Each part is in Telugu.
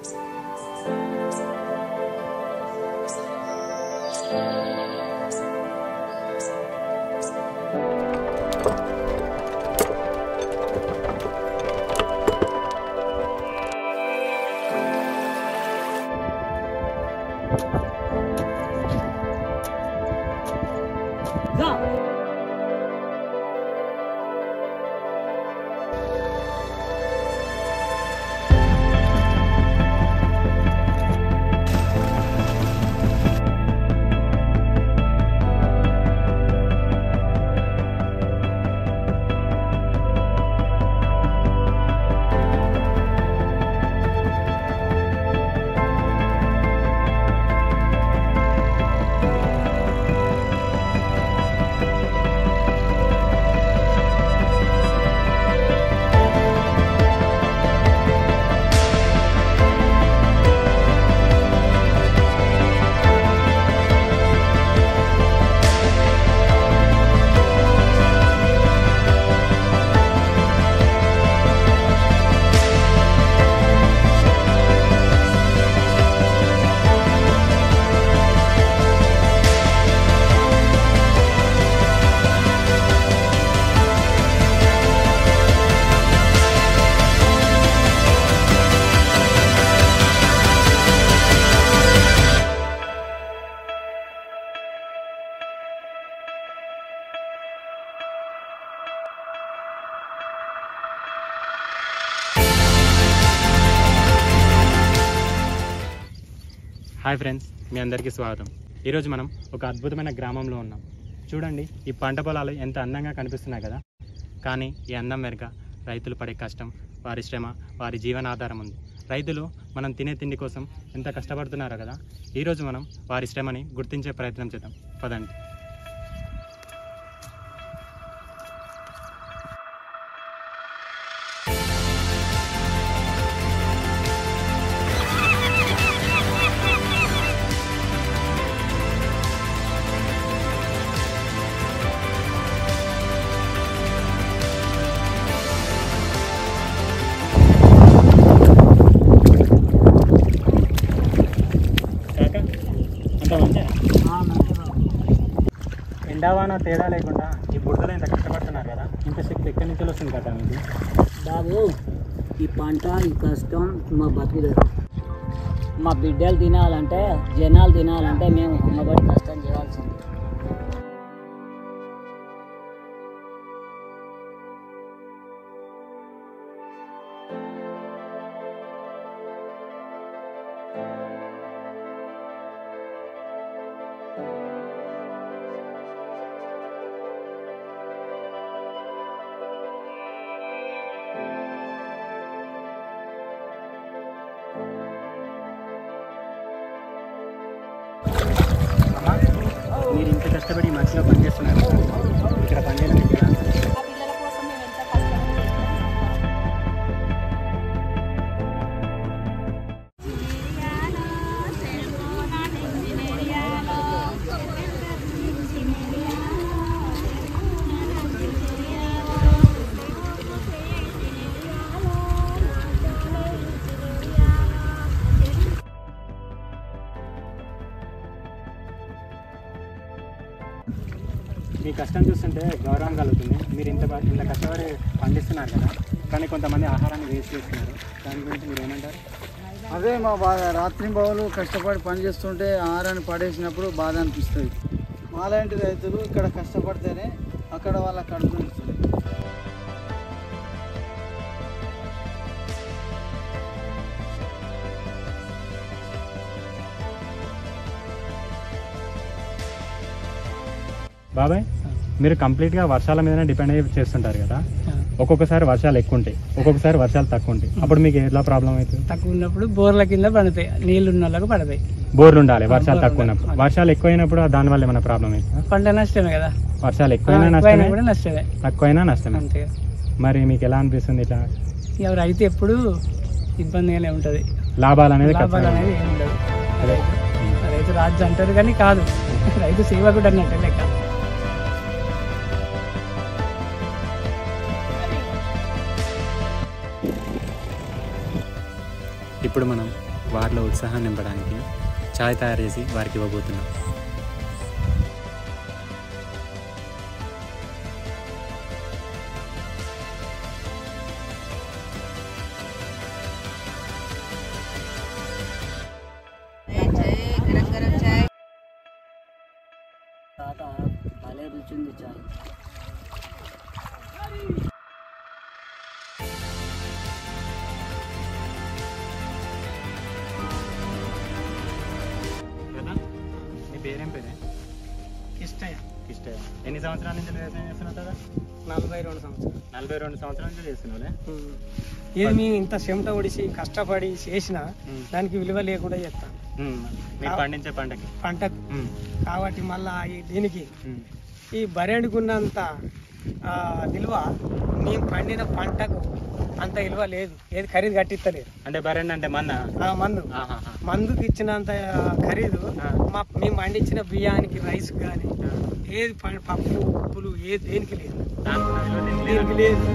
హాయ్ ఫ్రెండ్స్, మీ అందరికీ స్వాగతం. ఈరోజు మనం ఒక అద్భుతమైన గ్రామంలో ఉన్నాం. చూడండి, ఈ పంట పొలాలు ఎంత అందంగా కనిపిస్తున్నాయి కదా. కానీ ఈ అందం వెనుక రైతులు పడే కష్టం, వారి శ్రమ, వారి జీవనాధారం ఉంది. రైతులు మనం తినే తిండి కోసం ఎంత కష్టపడుతున్నారో కదా. ఈరోజు మనం వారి శ్రమని గుర్తించే ప్రయత్నం చేద్దాం. పదండి. ఎండావాన తేడా లేకుండా ఈ బురదలో ఇంత కష్టపడుతున్నారు కదా. ఇంత శక్తి ఎక్కడి నుంచి వస్తుంది కదా మీకు? బాబు, ఈ పంట, ఈ కష్టం మా బతుకులేదు. మా బిడ్డలు తినాలంటే, జనాలు తినాలంటే మేము అమ్మబడి కష్టం చేయాల్సింది. మీరు ఇంత కష్టపడి మధ్యలో పనిచేస్తున్నారు. ఇక్కడ పనిచేయడం మీకు ఎలా అనిపిస్తుంది? మీ కష్టం చూస్తుంటే గౌరవం కలుగుతుంది. మీరు ఇంత కష్టపడి పండిస్తున్నారు కదా, కానీ కొంతమంది ఆహారాన్ని వేస్ట్ చేస్తున్నారు. దాని గురించి మీరు ఏమంటారు? అదే మా బాధ. రాత్రింబవలు కష్టపడి పని చేస్తుంటే ఆహారాన్ని పడేసినప్పుడు బాధ అనిపిస్తుంది. మాలాంటి రైతులు ఇక్కడ కష్టపడితేనే అక్కడ వాళ్ళ కడుపు నిలుస్తుంది. బాబాయ్, మీరు కంప్లీట్గా వర్షాల మీదనే డిపెండ్ అయ్యి చేస్తుంటారు కదా. ఒక్కొక్కసారి వర్షాలు ఎక్కువ ఉంటాయి, ఒక్కొక్కసారి వర్షాలు తక్కువ ఉంటాయి. అప్పుడు మీకు ఎలా ప్రాబ్లం అవుతుంది? తక్కువ ఉన్నప్పుడు బోర్ల కింద పడతాయి, నీళ్లు ఉన్న వాళ్ళకి పడతాయి. బోర్లు ఉండాలి. వర్షాలు తక్కువ ఉన్నప్పుడు, వర్షాలు ఎక్కువైనప్పుడు దానివల్ల ఏమైనా ప్రాబ్లం అవుతుంది? పంట నష్టమే కదా. వర్షాలు ఎక్కువైనా నష్టమే, నష్టమే, తక్కువైనా నష్టమే. అంతే. మరి మీకు ఎలా అనిపిస్తుంది ఇట్లా? రైతు ఎప్పుడు ఇబ్బందిగానే ఉంటుంది. లాభాలు అనేది ఏమి ఉండదు. అదే రైతు రాజు అంటారు కానీ కాదు, రైతు సేవకుడు అన్నట్టు లెక్క. ఇప్పుడు మనం వారిలో ఉత్సాహాన్ని నింపడానికి చాయ్ తయారు చేసి వారికి ఇవ్వబోతున్నాం. తాత భలే రుచింది చాయ్. కదా నీ పేరేం పేరే? కిష్టయ్య. కిష్టయ్య. ఎన్ని సంవత్సరాల నుంచి వ్యవసాయం చేస్తున్నావు కదా? 42 సంవత్సరాలు. 42 సంవత్సరాల నుంచి చేస్తున్నావులే. ఏది మేము ఇంత చెమట ఒడిసి కష్టపడి చేసినా దానికి విలువ లేకుండా చేస్తాం మీరు పండించే పంటకు. కాబట్టి మళ్ళా దీనికి ఈ బరెడుకున్నంత విలువ మేము పండిన పంటకు అంత విలువ లేదు. ఏది ఖరీదు కట్టిస్తలేదు. అంటే బరెండు అంటే మందుకి ఇచ్చినంత ఖరీదు మేము పండించిన బియ్యానికి రైస్ కానీ ఏది పప్పులు ఉప్పులు ఏది దేనికి లేదు. దీనికి లేదు.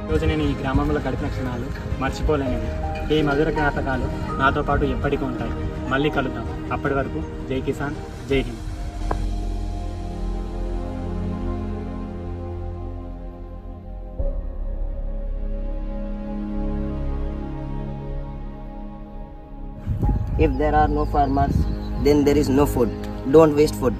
ఈరోజు నేను ఈ గ్రామంలో గడిపిన క్షణాలు మర్చిపోలేనివి. ఈ మధుర జ్ఞాపకాలు నాతో పాటు ఎప్పటికీ ఉంటాయి. మళ్ళీ కలుద్దాం. అప్పటి వరకు జై కిసాన్, జై Hind. If there are no farmers, then there is no food. Don't waste food.